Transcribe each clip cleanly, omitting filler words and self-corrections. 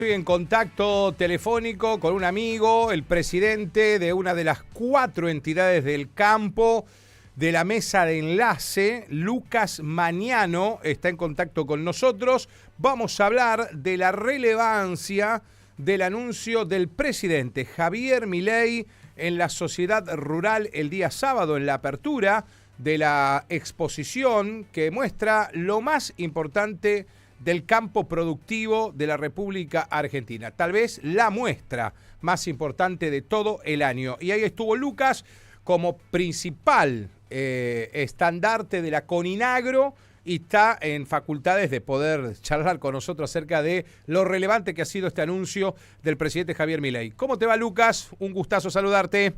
Estoy en contacto telefónico con un amigo, el presidente de una de las 4 entidades del campo de la mesa de enlace, Lucas Mañano, está en contacto con nosotros. Vamos a hablar de la relevancia del anuncio del presidente Javier Milei en la Sociedad Rural el día sábado, en la apertura de la exposición que muestra lo más importante del campo productivo de la República Argentina. Tal vez la muestra más importante de todo el año. Y ahí estuvo Lucas como principal estandarte de la Coninagro y está en facultades de poder charlar con nosotros acerca de lo relevante que ha sido este anuncio del presidente Javier Milei. ¿Cómo te va, Lucas? Un gustazo saludarte.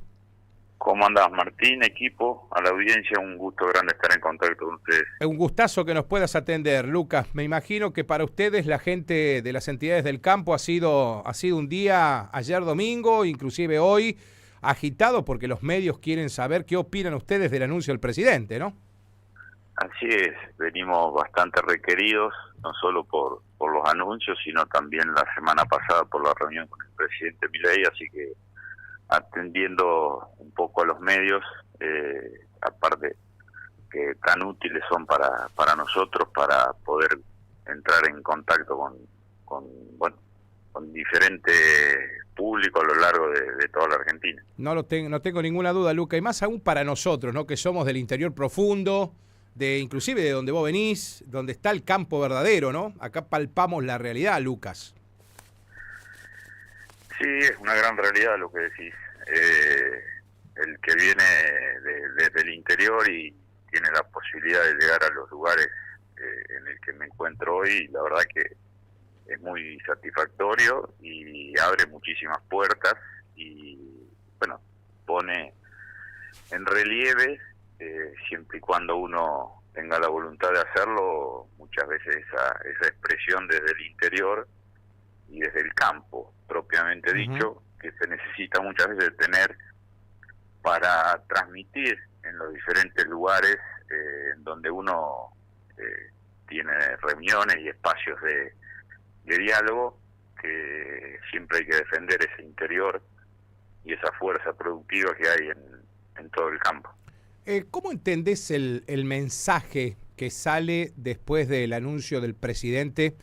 ¿Cómo andás, Martín, equipo? A la audiencia, un gusto grande estar en contacto con ustedes. Un gustazo que nos puedas atender, Lucas. Me imagino que para ustedes, la gente de las entidades del campo, ha sido un día, ayer domingo, inclusive hoy, agitado porque los medios quieren saber qué opinan ustedes del anuncio del presidente, ¿no? Así es, venimos bastante requeridos, no solo por los anuncios, sino también la semana pasada por la reunión con el presidente Milei, así que atendiendo un poco a los medios, aparte que tan útiles son para nosotros para poder entrar en contacto con diferentes públicos a lo largo de toda la Argentina. No tengo ninguna duda, Luca, y más aún para nosotros, ¿no? Que somos del interior profundo, inclusive de donde vos venís, donde está el campo verdadero, ¿no? Acá palpamos la realidad, Lucas. Sí, es una gran realidad lo que decís. El que viene desde el interior y tiene la posibilidad de llegar a los lugares en el que me encuentro hoy, la verdad que es muy satisfactorio y abre muchísimas puertas y, bueno, pone en relieve, siempre y cuando uno tenga la voluntad de hacerlo, muchas veces esa expresión desde el interior y desde el campo, propiamente dicho, que se necesita muchas veces tener para transmitir en los diferentes lugares donde uno tiene reuniones y espacios de diálogo, que siempre hay que defender ese interior y esa fuerza productiva que hay en todo el campo. ¿Cómo entendés el mensaje que sale después del anuncio del presidente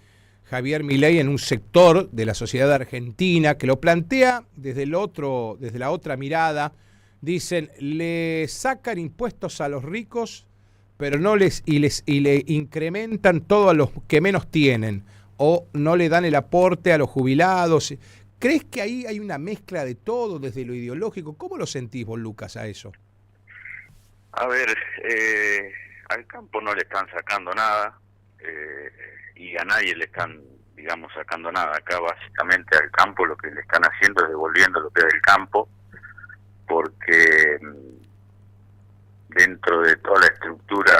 Javier Milei en un sector de la sociedad argentina que lo plantea desde la otra mirada? Dicen, le sacan impuestos a los ricos, pero le incrementan todo a los que menos tienen, o no le dan el aporte a los jubilados. ¿Crees que ahí hay una mezcla de todo desde lo ideológico? ¿Cómo lo sentís vos, Lucas, a eso? A ver, al campo no le están sacando nada, y a nadie le están, digamos, sacando nada. Acá básicamente al campo lo que le están haciendo es devolviendo lo que es del campo, porque dentro de toda la estructura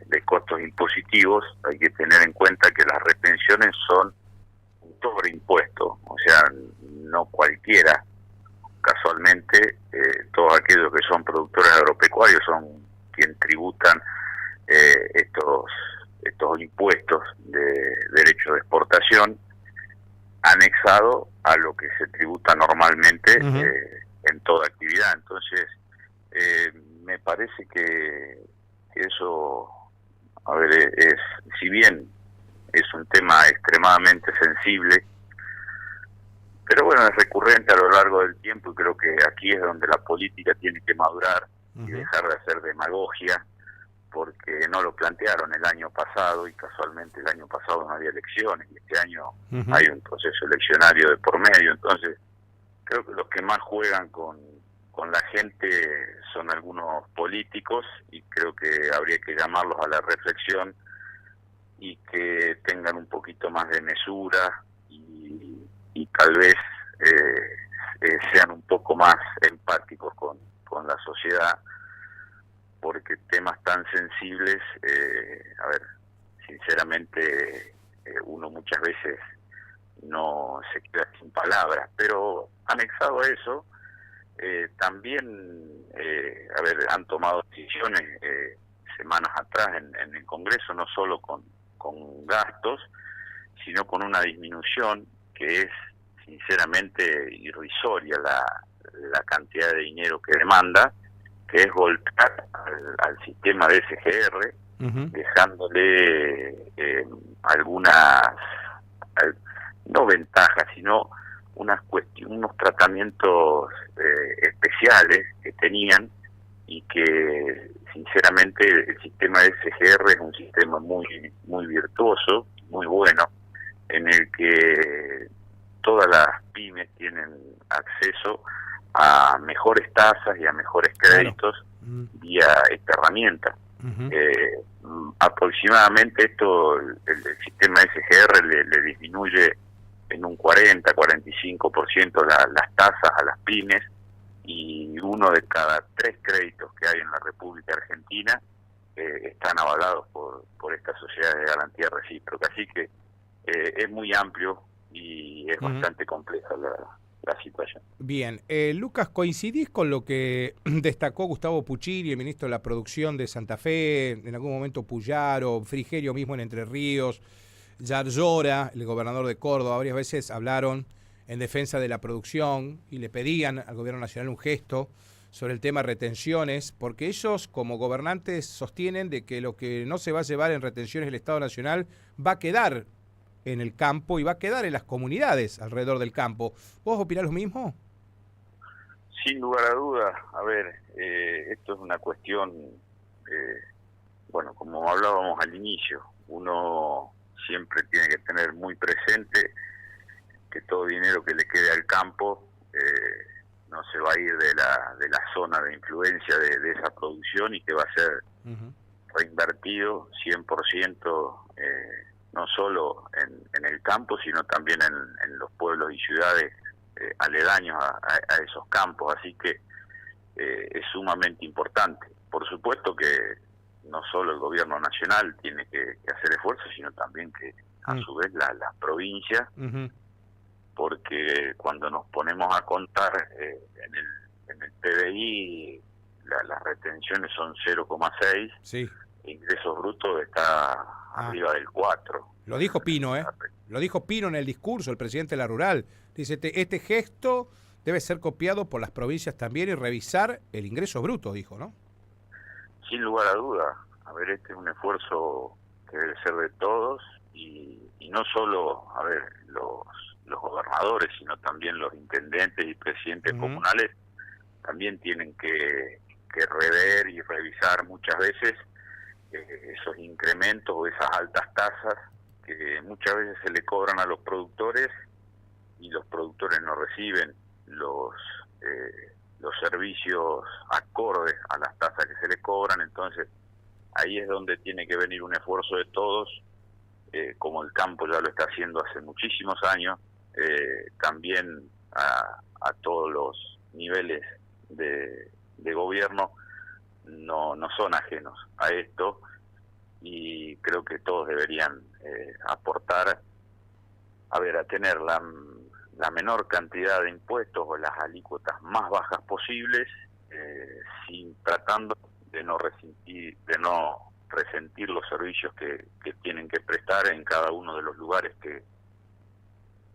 de costos impositivos hay que tener en cuenta que las retenciones son un sobreimpuesto, o sea, no cualquiera. Casualmente, todos aquellos que son productores agropecuarios son quienes tributan estos impuestos de derecho de exportación, anexado a lo que se tributa normalmente en toda actividad. Entonces, me parece que eso, a ver, si bien es un tema extremadamente sensible, pero bueno, es recurrente a lo largo del tiempo, y creo que aquí es donde la política tiene que madurar y dejar de hacer demagogia, porque no lo plantearon el año pasado, y casualmente el año pasado no había elecciones, y este año hay un proceso eleccionario de por medio. Entonces, creo que los que más juegan con la gente son algunos políticos, y creo que habría que llamarlos a la reflexión y que tengan un poquito más de mesura y tal vez sean un poco más empáticos con la sociedad, porque temas tan sensibles, a ver, sinceramente uno muchas veces no se queda sin palabras, pero anexado a eso, también, a ver, han tomado decisiones semanas atrás en el Congreso, no solo con gastos, sino con una disminución que es sinceramente irrisoria la cantidad de dinero que demanda, que es volcar al sistema de SGR, dejándole algunas, no ventajas, sino unos tratamientos especiales que tenían, y que sinceramente el sistema de SGR es un sistema muy virtuoso, muy bueno, en el que todas las pymes tienen acceso a mejores tasas y a mejores créditos vía esta herramienta. Aproximadamente esto, el sistema SGR le disminuye en un 40-45% las tasas a las pymes, y 1 de cada 3 créditos que hay en la República Argentina están avalados por estas sociedades de garantía recíproca. Así que es muy amplio y es bastante compleja la situación. Bien, Lucas, ¿coincidís con lo que destacó Gustavo Puchini, el ministro de la Producción de Santa Fe, en algún momento Puyaro, Frigerio mismo en Entre Ríos, Yarlora, el gobernador de Córdoba, varias veces hablaron en defensa de la producción y le pedían al gobierno nacional un gesto sobre el tema retenciones, porque ellos como gobernantes sostienen de que lo que no se va a llevar en retenciones el Estado Nacional va a quedar en el campo y va a quedar en las comunidades alrededor del campo? ¿Vos opinás lo mismo? Sin lugar a dudas. A ver, esto es una cuestión, bueno, como hablábamos al inicio, uno siempre tiene que tener muy presente que todo dinero que le quede al campo no se va a ir de la zona de influencia de esa producción, y que va a ser reinvertido 100%, no solo en el campo, sino también en los pueblos y ciudades aledaños a esos campos. Así que es sumamente importante. Por supuesto que no solo el gobierno nacional tiene que hacer esfuerzos, sino también que a su vez las provincias, porque cuando nos ponemos a contar en el PBI, las retenciones son 0,6, sí. Ingresos brutos está arriba del 4. Lo dijo Pino, Lo dijo Pino en el discurso, el presidente de la Rural. Dice, este gesto debe ser copiado por las provincias también y revisar el ingreso bruto, dijo, ¿no? Sin lugar a duda. A ver, este es un esfuerzo que debe ser de todos, y no solo, a ver, los gobernadores, sino también los intendentes y presidentes comunales también tienen que rever y revisar muchas veces esos incrementos o esas altas tasas que muchas veces se le cobran a los productores, y los productores no reciben los servicios acordes a las tasas que se le cobran. Entonces ahí es donde tiene que venir un esfuerzo de todos, como el campo ya lo está haciendo hace muchísimos años, también a todos los niveles de gobierno no son ajenos a esto, y creo que todos deberían aportar a tener la menor cantidad de impuestos o las alícuotas más bajas posibles, tratando de no resentir los servicios que tienen que prestar en cada uno de los lugares que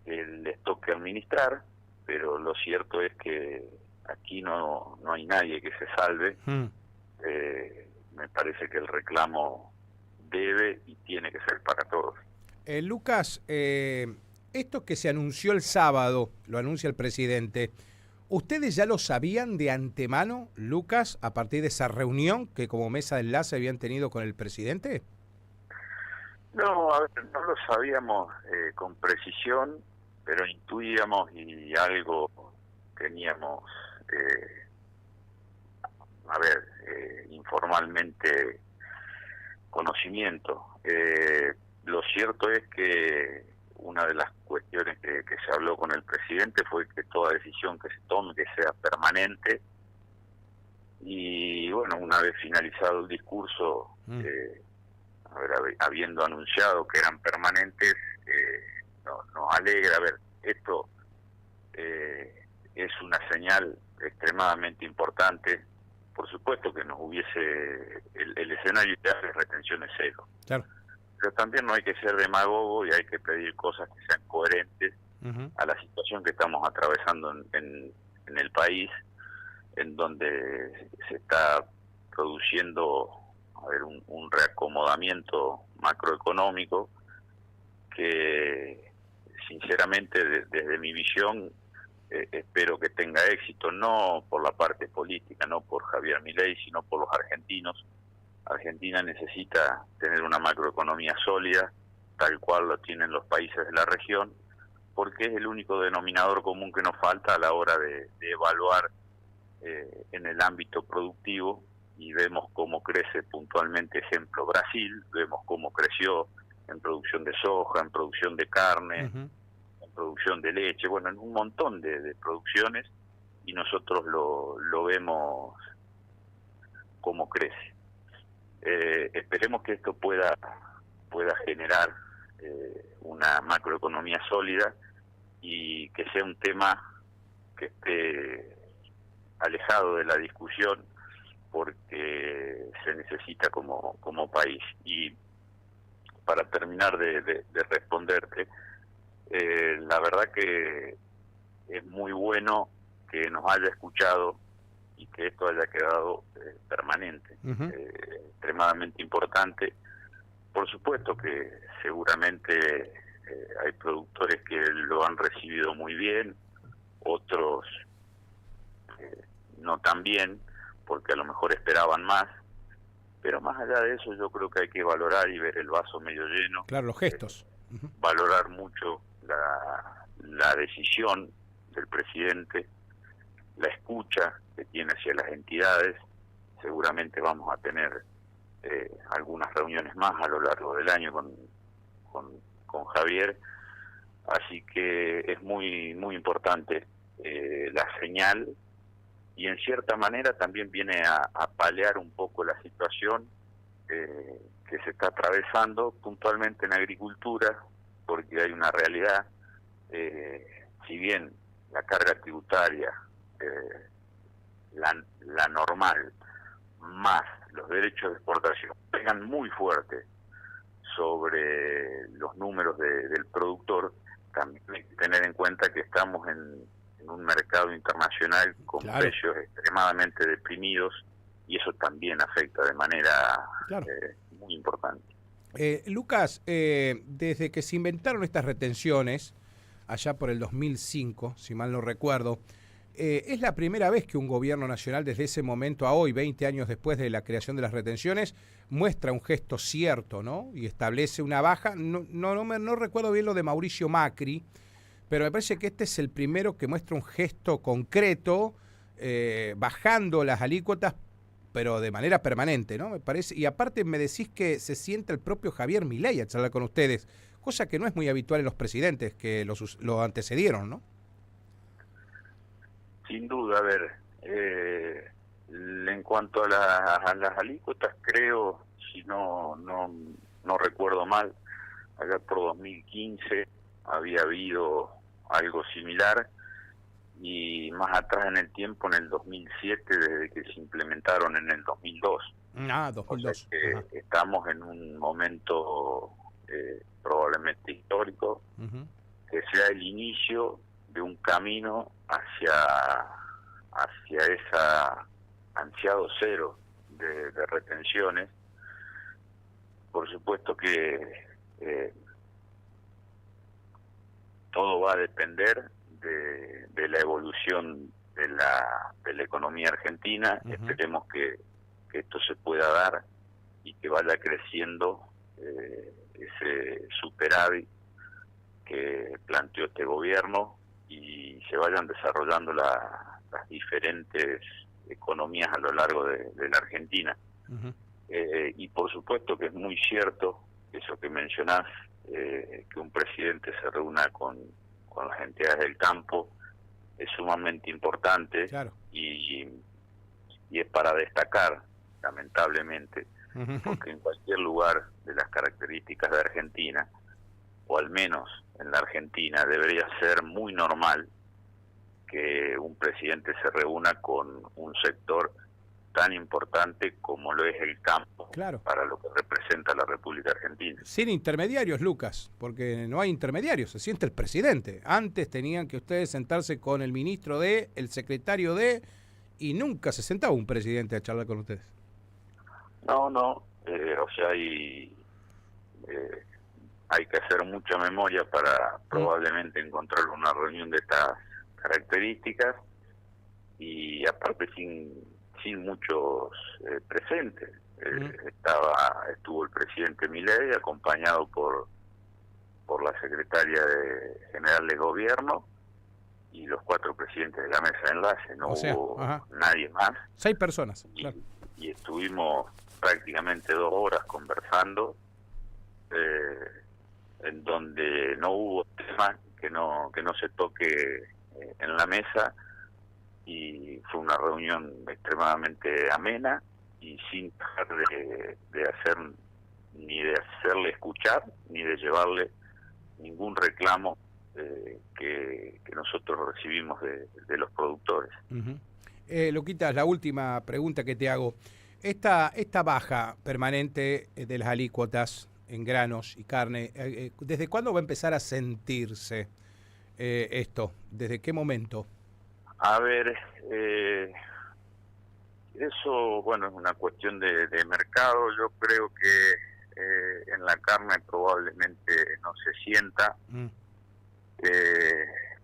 les toque administrar. Pero lo cierto es que aquí no hay nadie que se salve. Me parece que el reclamo debe y tiene que ser para todos. Lucas, esto que se anunció el sábado, lo anuncia el presidente, ¿ustedes ya lo sabían de antemano, Lucas, a partir de esa reunión que como mesa de enlace habían tenido con el presidente? No, a ver, no lo sabíamos con precisión, pero intuíamos y algo teníamos, informalmente conocimiento. Lo cierto es que una de las cuestiones que se habló con el presidente fue que toda decisión que se tome que sea permanente, y bueno, una vez finalizado el discurso, habiendo anunciado que eran permanentes, nos alegra. Esto es una señal extremadamente importante. Por supuesto que nos hubiese el escenario ideal de retenciones cero. Claro. Pero también no hay que ser demagogo y hay que pedir cosas que sean coherentes a la situación que estamos atravesando en el país, en donde se está produciendo un reacomodamiento macroeconómico que sinceramente desde mi visión espero que tenga éxito, no por la parte política, no por Javier Milei, sino por los argentinos. Argentina necesita tener una macroeconomía sólida, tal cual lo tienen los países de la región, porque es el único denominador común que nos falta a la hora de evaluar en el ámbito productivo, y vemos cómo crece puntualmente, ejemplo, Brasil, vemos cómo creció en producción de soja, en producción de carne, en producción de leche, bueno, en un montón de producciones, y nosotros lo vemos cómo crece. Esperemos que esto pueda generar una macroeconomía sólida y que sea un tema que esté alejado de la discusión, porque se necesita como país. Y para terminar de responderte, la verdad que es muy bueno que nos haya escuchado y que esto haya quedado permanente, extremadamente importante. Por supuesto que seguramente hay productores que lo han recibido muy bien, otros no tan bien, porque a lo mejor esperaban más, pero más allá de eso yo creo que hay que valorar y ver el vaso medio lleno. Claro, los gestos. Valorar mucho la decisión del presidente, la escucha que tiene hacia las entidades. Seguramente vamos a tener algunas reuniones más a lo largo del año con Javier, así que es muy importante la señal, y en cierta manera también viene a paliar un poco la situación que se está atravesando puntualmente en agricultura, porque hay una realidad, si bien la carga tributaria, la normal, más los derechos de exportación pegan muy fuerte sobre los números del productor, también hay que tener en cuenta que estamos en un mercado internacional con precios extremadamente deprimidos, y eso también afecta de manera muy importante. Lucas, desde que se inventaron estas retenciones, allá por el 2005, si mal no recuerdo, es la primera vez que un gobierno nacional desde ese momento a hoy, 20 años después de la creación de las retenciones, muestra un gesto cierto, ¿no? Y establece una baja. No recuerdo bien lo de Mauricio Macri, pero me parece que este es el primero que muestra un gesto concreto, bajando las alícuotas, pero de manera permanente, ¿no? Me parece. Y aparte me decís que se sienta el propio Javier Milei a charlar con ustedes, cosa que no es muy habitual en los presidentes que lo antecedieron, ¿no? Sin duda, a ver, en cuanto a las alícuotas, creo, si no recuerdo mal, allá por 2015 había habido algo similar, y más atrás en el tiempo, en el 2007, desde que se implementaron en el 2002. 2002. O sea que estamos en un momento probablemente histórico, que sea el inicio de un camino hacia esa ansiado cero de retenciones. Por supuesto que todo va a depender de la evolución de la economía argentina. Esperemos que esto se pueda dar y que vaya creciendo ese superávit que planteó este gobierno, y se vayan desarrollando las diferentes economías a lo largo de la Argentina. Y por supuesto que es muy cierto eso que mencionás, que un presidente se reúna con las entidades del campo, es sumamente importante. Claro. Y es para destacar, lamentablemente, porque en cualquier lugar de las características de Argentina, o al menos en la Argentina, debería ser muy normal que un presidente se reúna con un sector tan importante como lo es el campo, claro, para lo que representa la República Argentina. Sin intermediarios, Lucas, porque no hay intermediarios, se siente el presidente. Antes tenían que ustedes sentarse con el ministro de, el secretario de, y nunca se sentaba un presidente a charlar con ustedes. No, o sea, hay que hacer mucha memoria para probablemente encontrar una reunión de estas características, y aparte sin muchos presentes. Estuvo el presidente Milei acompañado por la secretaria general de gobierno y los 4 presidentes de la mesa de enlace. No hubo nadie más. 6 personas. Claro. Y estuvimos prácticamente 2 horas conversando, en donde no hubo tema que no se toque en la mesa, y fue una reunión extremadamente amena y sin dejar de hacerle escuchar ni de llevarle ningún reclamo que nosotros recibimos de los productores. Luquitas, la última pregunta que te hago. Esta baja permanente de las alícuotas en granos y carne, ¿desde cuándo va a empezar a sentirse esto? ¿Desde qué momento? A ver, eso, bueno, es una cuestión de mercado. Yo creo que en la carne probablemente no se sienta,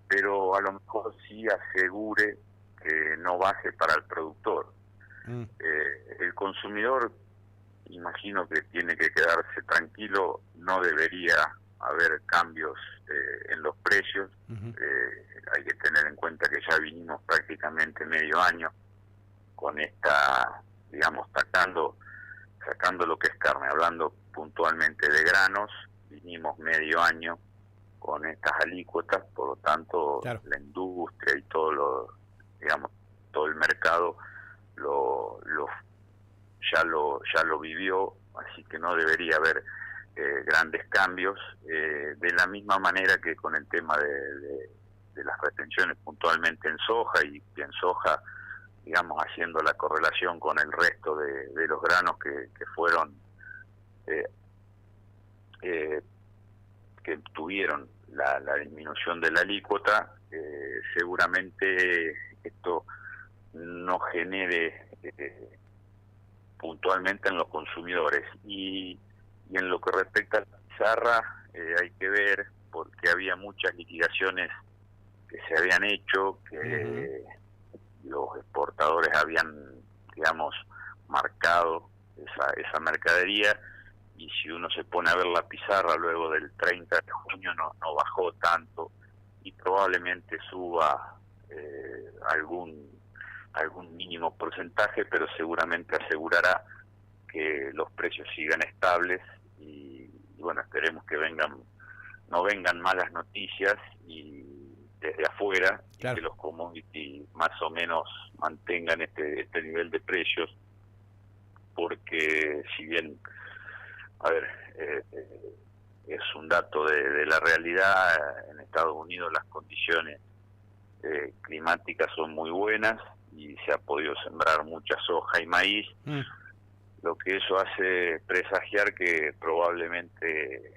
pero a lo mejor sí asegure que no baje para el productor. El consumidor, imagino que tiene que quedarse tranquilo, no debería haber cambios en los precios. Hay que tener en cuenta que ya vinimos prácticamente medio año con esta, digamos, sacando lo que es carne, hablando puntualmente de granos, vinimos medio año con estas alícuotas, por lo tanto, claro, la industria y todo el mercado ya lo vivió, así que no debería haber grandes cambios, de la misma manera que con el tema de las retenciones puntualmente en soja, y en soja, digamos, haciendo la correlación con el resto de los granos que fueron que tuvieron la disminución de la alícuota, seguramente esto no genere puntualmente en los consumidores. Y en lo que respecta a la pizarra, hay que ver, porque había muchas litigaciones que se habían hecho, que los exportadores habían, digamos, marcado esa mercadería, y si uno se pone a ver la pizarra luego del 30 de junio no bajó tanto, y probablemente suba algún mínimo porcentaje, pero seguramente asegurará que los precios sigan estables, y bueno, esperemos que no vengan malas noticias y desde afuera, claro, y que los commodities más o menos mantengan este nivel de precios, porque si bien, a ver, es un dato de la realidad, en Estados Unidos las condiciones climáticas son muy buenas y se ha podido sembrar mucha soja y maíz, lo que eso hace presagiar que probablemente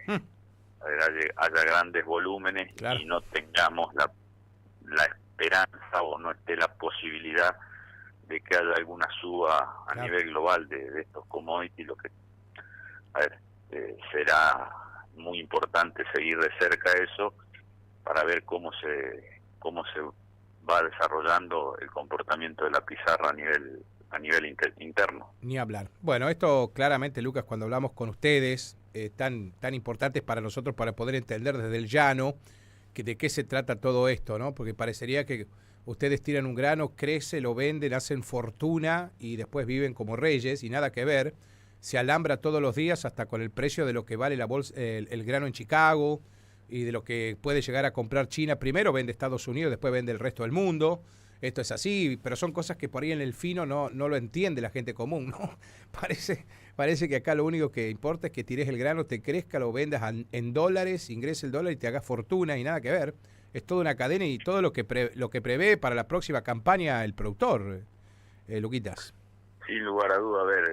haya grandes volúmenes, claro, y no tengamos la esperanza, o no esté la posibilidad de que haya alguna suba a nivel global de estos commodities. Lo que, será muy importante seguir de cerca eso para ver cómo se va desarrollando el comportamiento de la pizarra a nivel interno. Ni hablar. Bueno, esto claramente, Lucas, cuando hablamos con ustedes, tan importantes para nosotros para poder entender desde el llano de qué se trata todo esto, ¿no? Porque parecería que ustedes tiran un grano, crece, lo venden, hacen fortuna y después viven como reyes, y nada que ver. Se alambra todos los días hasta con el precio de lo que vale la bolsa, el grano en Chicago, y de lo que puede llegar a comprar China. Primero vende Estados Unidos, después vende el resto del mundo. Esto es así, pero son cosas que por ahí en el fino no lo entiende la gente común, ¿no? Parece que acá lo único que importa es que tires el grano, te crezca, lo vendas en dólares, ingrese el dólar y te hagas fortuna, y nada que ver. Es toda una cadena, y todo lo que prevé para la próxima campaña el productor, Luquitas. sin lugar a duda, a ver,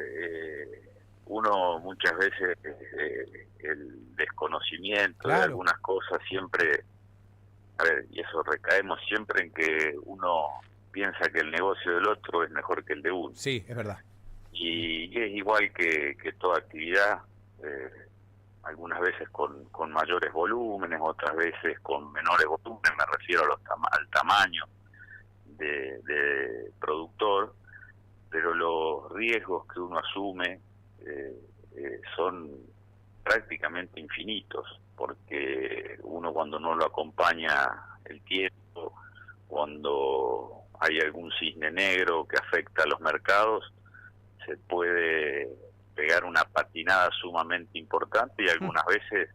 uno muchas veces el desconocimiento de algunas cosas siempre, a ver, y eso recaemos siempre en que uno piensa que el negocio del otro es mejor que el de uno. Sí, es verdad. Y es igual que toda actividad, algunas veces con mayores volúmenes, otras veces con menores volúmenes, me refiero a al tamaño de productor, pero los riesgos que uno asume son prácticamente infinitos, porque uno cuando no lo acompaña el tiempo, cuando hay algún cisne negro que afecta a los mercados, se puede pegar una patinada sumamente importante y algunas veces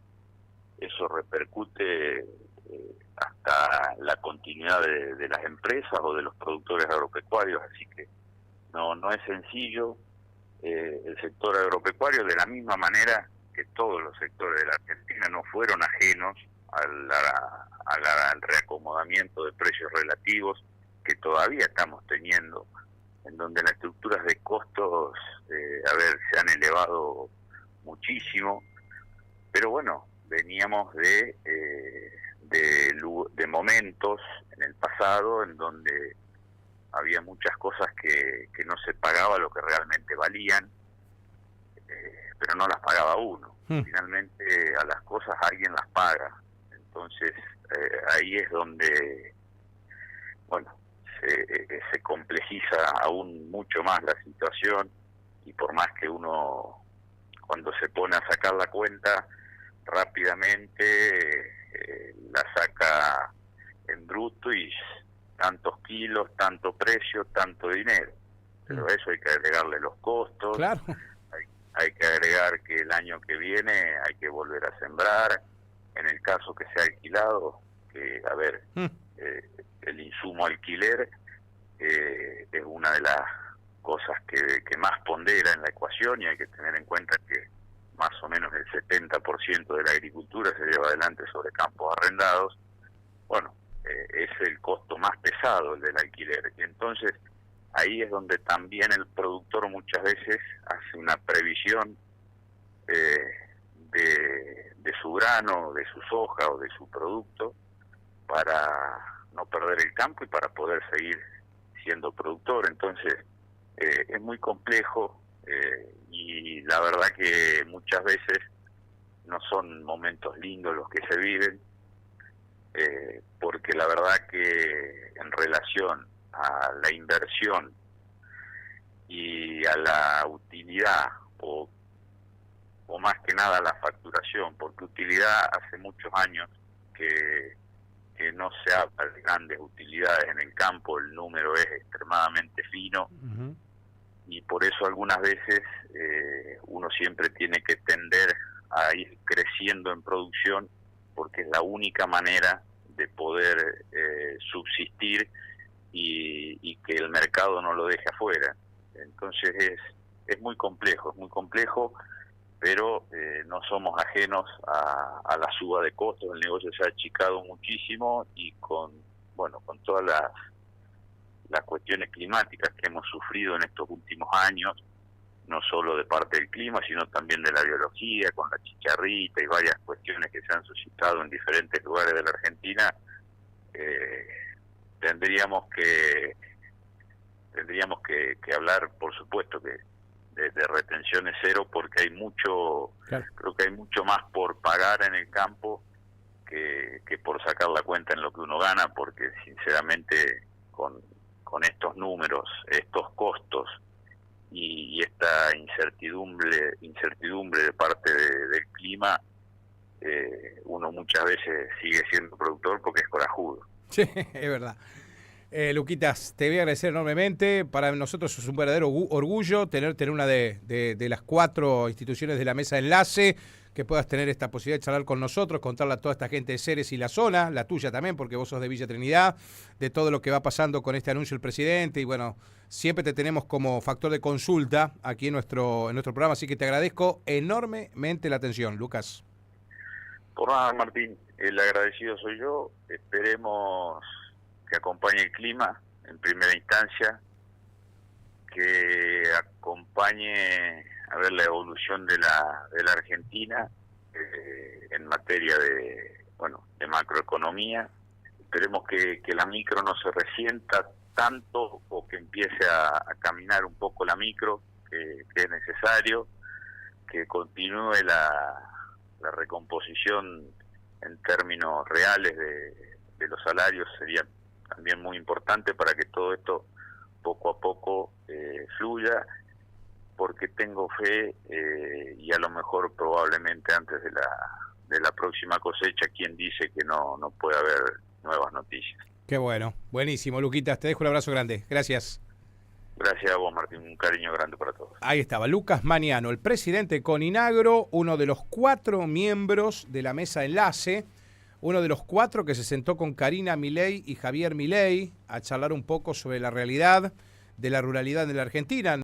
eso repercute hasta la continuidad de las empresas o de los productores agropecuarios, así que no es sencillo. El sector agropecuario, de la misma manera que todos los sectores de la Argentina, no fueron ajenos al reacomodamiento de precios relativos que todavía estamos teniendo, en donde las estructuras de costos, se han elevado muchísimo, pero bueno, veníamos de momentos en el pasado en donde había muchas cosas que no se pagaba lo que realmente valían, pero no las pagaba uno. Finalmente a las cosas alguien las paga. Entonces ahí es donde, bueno, se complejiza aún mucho más la situación, y por más que uno cuando se pone a sacar la cuenta rápidamente la saca en bruto y tantos kilos, tanto precio, tanto dinero, pero eso hay que agregarle los costos. Claro. Hay que agregar que el año que viene hay que volver a sembrar, en el caso que sea alquilado, que a ver, el insumo alquiler es una de las cosas que más pondera en la ecuación, y hay que tener en cuenta que más o menos el 70% de la agricultura se lleva adelante sobre campos arrendados. Bueno, es el costo más pesado, el del alquiler. Y entonces ahí es donde también el productor muchas veces hace una previsión de su grano, de su soja o de su producto, para no perder el campo y para poder seguir siendo productor. Entonces es muy complejo, y la verdad que muchas veces no son momentos lindos los que se viven, porque la verdad que en relación a la inversión y a la utilidad, o más que nada a la facturación, porque utilidad hace muchos años que no se habla de grandes utilidades en el campo, el número es extremadamente fino. Y por eso algunas veces uno siempre tiene que tender a ir creciendo en producción, porque es la única manera de poder subsistir y que el mercado no lo deje afuera. Entonces es muy complejo, pero no somos ajenos a la suba de costos. El negocio se ha achicado muchísimo, y con todas las cuestiones climáticas que hemos sufrido en estos últimos años, no solo de parte del clima, sino también de la biología, con la chicharrita y varias cuestiones que se han suscitado en diferentes lugares de la Argentina, tendríamos que hablar, por supuesto, que de retenciones cero, porque hay mucho, claro. Creo que hay mucho más por pagar en el campo que por sacar la cuenta en lo que uno gana, porque sinceramente con estos números, estos costos y esta incertidumbre de parte del clima, uno muchas veces sigue siendo productor porque es corajudo. Sí, es verdad. Luquitas, te voy a agradecer enormemente. Para nosotros es un verdadero orgullo tener una de las 4 instituciones de la mesa de enlace, que puedas tener esta posibilidad de charlar con nosotros, contarle a toda esta gente de Ceres y la zona, la tuya también, porque vos sos de Villa Trinidad, de todo lo que va pasando con este anuncio del presidente, y bueno, siempre te tenemos como factor de consulta aquí en nuestro programa, así que te agradezco enormemente la atención, Lucas. Por nada, Martín, el agradecido soy yo. Esperemos que acompañe el clima en primera instancia, que acompañe a ver la evolución de la Argentina en materia de macroeconomía. Esperemos que la micro no se resienta tanto, o que empiece a caminar un poco la micro, que es necesario, que continúe la recomposición en términos reales de los salarios. Sería también muy importante para que todo esto poco a poco fluya, porque tengo fe, y a lo mejor probablemente antes de la próxima cosecha, quien dice que no puede haber nuevas noticias. Qué bueno, buenísimo, Luquitas, te dejo un abrazo grande, gracias. Gracias a vos, Martín, un cariño grande para todos. Ahí estaba, Lucas Mañano, el presidente de Coninagro, uno de los 4 miembros de la mesa de enlace, uno de los 4 que se sentó con Karina Milei y Javier Milei a charlar un poco sobre la realidad de la ruralidad de la Argentina.